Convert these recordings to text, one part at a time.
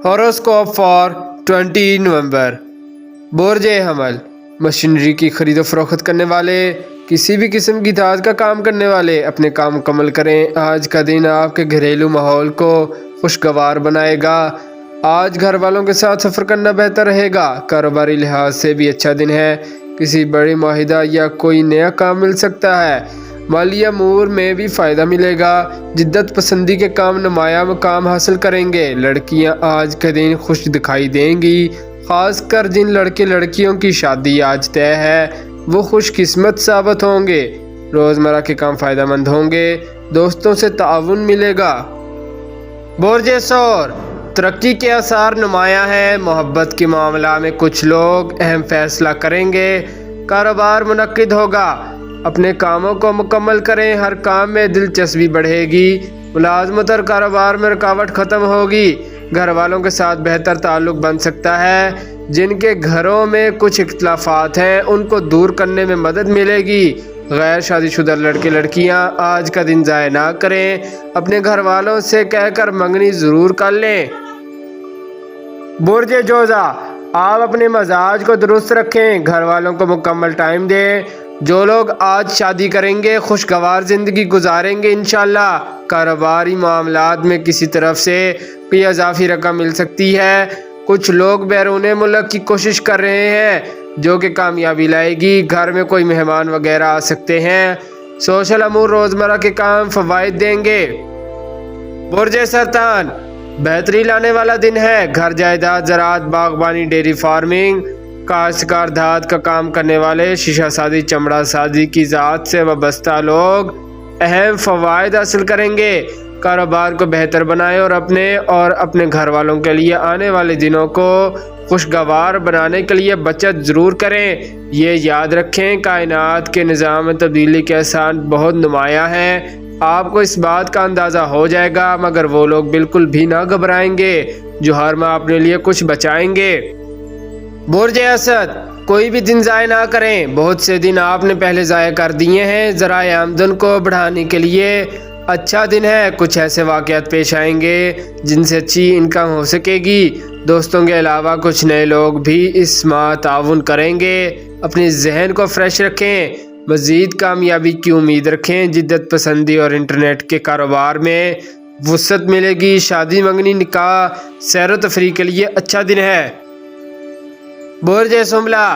Horoscope for 20 नवंबर। बुर्ज हमल, machinery की खरीदो फरोख्त करने वाले, किसी भी किस्म की धात का काम करने वाले अपने काम मुकम्मल करें। आज का दिन आपके घरेलू माहौल को खुशगवार बनाएगा। आज घर वालों के साथ सफ़र करना बेहतर रहेगा। कारोबारी लिहाज से भी अच्छा दिन है। किसी बड़ी माहिदा या कोई नया काम मिल सकता है। माली अमूर में भी फ़ायदा मिलेगा। जिद्दत पसंदी के काम नुमाया मुकाम हासिल करेंगे। लड़कियां आज के दिन खुश दिखाई देंगी। खासकर जिन लड़के लड़कियों की शादी आज तय है वो खुशकिस्मत साबित होंगे। रोज़मर्रा के काम फ़ायदेमंद होंगे। दोस्तों से ताउन मिलेगा। बुर्ज सौर, तरक्की के आसार नुमाया हैं। मोहब्बत के मामला में कुछ लोग अहम फैसला करेंगे। कारोबार मुनक्किद होगा। अपने कामों को मुकम्मल करें। हर काम में दिलचस्पी बढ़ेगी। मुलाजमत और कारोबार में रुकावट ख़त्म होगी। घर वालों के साथ बेहतर ताल्लुक़ बन सकता है। जिनके घरों में कुछ इख्तिलाफात हैं उनको दूर करने में मदद मिलेगी। गैर शादीशुदा लड़के लड़कियां आज का दिन ज़ाया ना करें। अपने घर वालों से कहकर मंगनी ज़रूर कर लें। बुर्ज जोज़ा, आप अपने मजाज को दुरुस्त रखें। घर वालों को मुकम्मल टाइम दें। जो लोग आज शादी करेंगे खुशगवार ज़िंदगी गुजारेंगे इंशाल्लाह। कारोबारी मामलात में किसी तरफ से कोई इजाफी रकम मिल सकती है। कुछ लोग बैरून मुल्क की कोशिश कर रहे हैं जो कि कामयाबी लाएगी। घर में कोई मेहमान वगैरह आ सकते हैं। सोशल अमूर रोज़मर्रा के काम फ़वाइद देंगे। बुर्ज सरतान, बेहतरी लाने वाला दिन है। घर जायदाद, ज़राअत, बागबानी, डेयरी फार्मिंग, काश्तकार, धात का काम करने वाले, शीशा साजी, चमड़ा साजी की ज़ात से वाबस्ता लोग अहम फ़वाइद हासिल करेंगे। कारोबार को बेहतर बनाएं और अपने घर वालों के लिए आने वाले दिनों को खुशगवार बनाने के लिए बचत ज़रूर करें। ये याद रखें, कायनात के निज़ाम में तब्दीली के आसार बहुत नुमाया हैं। आपको इस बात का अंदाज़ा हो जाएगा, मगर वो लोग बिल्कुल भी ना घबराएंगे जो हर माह अपने लिए कुछ बचाएंगे। बुर्ज असद, कोई भी दिन ज़ाया ना करें। बहुत से दिन आपने पहले ज़ाया कर दिए हैं। ज़राए आमदन को बढ़ाने के लिए अच्छा दिन है। कुछ ऐसे वाक़यात पेश आएंगे जिनसे अच्छी इनकम हो सकेगी। दोस्तों के अलावा कुछ नए लोग भी इस माह ताउन करेंगे। अपने जहन को फ्रेश रखें। मज़ीद कामयाबी की उम्मीद रखें। जिद्दत पसंदी और इंटरनेट के कारोबार में वुसअत मिलेगी। शादी, मंगनी, निकाह, सैर व तफरीह के लिए अच्छा दिन है। बुर्ज सुमला,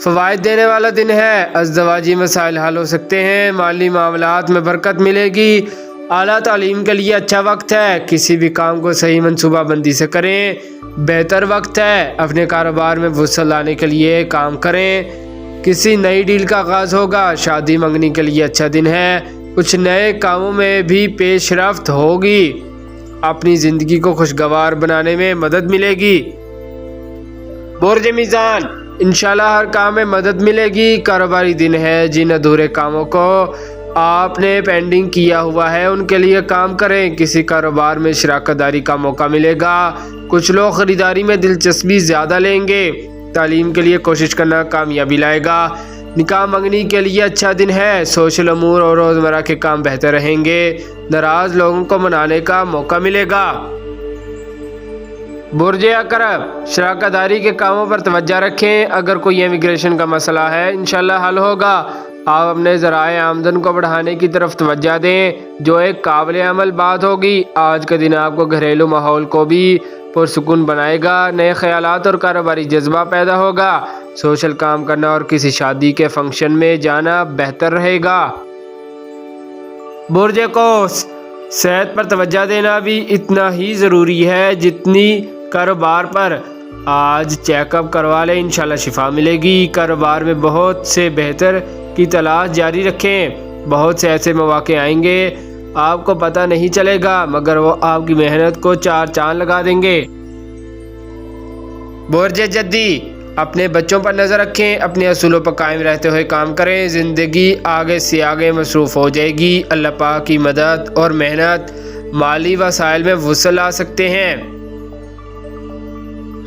फ़वाइद देने वाला दिन है। अज़दवाजी मसाइल हल हो सकते हैं। माली मामलात में बरकत मिलेगी। आला तालीम के लिए अच्छा वक्त है। किसी भी काम को सही मनसूबाबंदी से करें। बेहतर वक्त है। अपने कारोबार में वुसअत लाने के लिए काम करें। किसी नई डील का आगाज़ होगा। शादी, मंगनी के लिए अच्छा दिन है। कुछ नए कामों में भी पेशरफ्त होगी। अपनी ज़िंदगी को खुशगवार बनाने में मदद मिलेगी। बुर्ज मीज़ान, इंशाल्लाह हर काम में मदद मिलेगी। कारोबारी दिन है। जिन अधूरे कामों को आपने पेंडिंग किया हुआ है उनके लिए काम करें। किसी कारोबार में शराकत दारी का मौका मिलेगा। कुछ लोग ख़रीदारी में दिलचस्पी ज़्यादा लेंगे। तालीम के लिए कोशिश करना कामयाबी लाएगा। निकाह, मंगनी के लिए अच्छा दिन है। सोशल अमूर और रोज़मर्रा के काम बेहतर रहेंगे। नाराज़ लोगों को मनाने का मौका मिलेगा। बुर्ज अकरब, शराकतदारी के कामों पर तवज्जो रखें। अगर कोई इमिग्रेशन का मसला है इंशाल्लाह हल होगा। आप अपने ज़राए आमदन को बढ़ाने की तरफ तवज्जो दें जो एक काबिल अमल बात होगी। आज का दिन आपको घरेलू माहौल को भी पुरसुकून बनाएगा। नए ख़यालात और कारोबारी जज्बा पैदा होगा। सोशल काम करना और किसी शादी के फंक्शन में जाना बेहतर रहेगा। बुर्ज कौस, सेहत पर तवज्जो देना भी इतना ही ज़रूरी है जितनी कारोबार पर। आज चेकअप करवा लें, इंशाल्लाह शिफा मिलेगी। कारोबार में बहुत से बेहतर की तलाश जारी रखें। बहुत से ऐसे मौके आएंगे आपको पता नहीं चलेगा, मगर वो आपकी मेहनत को चार चांद लगा देंगे। बुर्ज जद्दी, अपने बच्चों पर नज़र रखें। अपने असूलों पर कायम रहते हुए काम करें। ज़िंदगी आगे से आगे मसरूफ़ हो जाएगी। अल्लाह पाक की मदद और मेहनत माली वसाइल में वुसअत ला सकते हैं।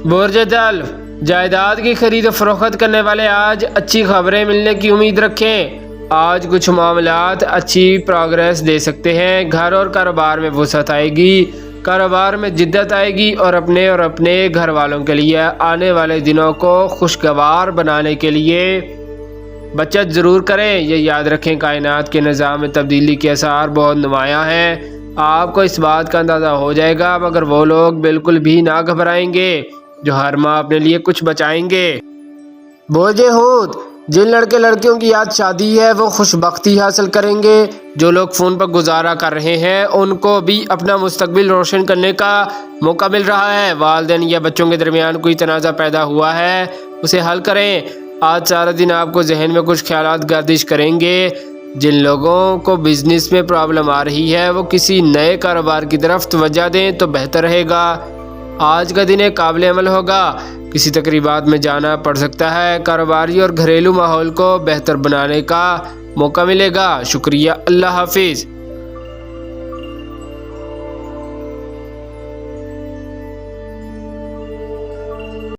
बुर्ज दल्व, जायदाद की खरीद और फरोख्त करने वाले आज अच्छी खबरें मिलने की उम्मीद रखें। आज कुछ मामलात अच्छी प्रोग्रेस दे सकते हैं। घर और कारोबार में वुसअत आएगी। کاروبار میں جدت آئے گی اور اپنے گھر والوں کے لیے آنے والے دنوں کو خوشگوار بنانے کے لیے بچت ضرور کریں۔ یہ یاد رکھیں کائنات کے نظام میں تبدیلی کے آثار بہت نمایاں ہیں۔ آپ کو اس بات کا اندازہ ہو جائے گا مگر وہ لوگ بالکل بھی نہ گھبرائیں گے جو ہر ماہ اپنے لیے کچھ بچائیں گے۔ برج حوت، جن لڑکے لڑکیوں کی آج شادی ہے وہ خوش بختی حاصل کریں گے۔ جو لوگ فون پر گزارا کر رہے ہیں ان کو بھی اپنا مستقبل روشن کرنے کا موقع مل رہا ہے۔ والدین یا بچوں کے درمیان کوئی تنازع پیدا ہوا ہے اسے حل کریں۔ آج سارا دن آپ کو ذہن میں کچھ خیالات گردش کریں گے۔ جن لوگوں کو بزنس میں پرابلم آ رہی ہے وہ کسی نئے کاروبار کی طرف توجہ دیں تو بہتر رہے گا۔ آج کا دن ایک قابل عمل ہوگا، کسی تقریبات میں جانا پڑ سکتا ہے۔ کاروباری اور گھریلو ماحول کو بہتر بنانے کا موقع ملے گا۔ شکریہ، اللہ حافظ۔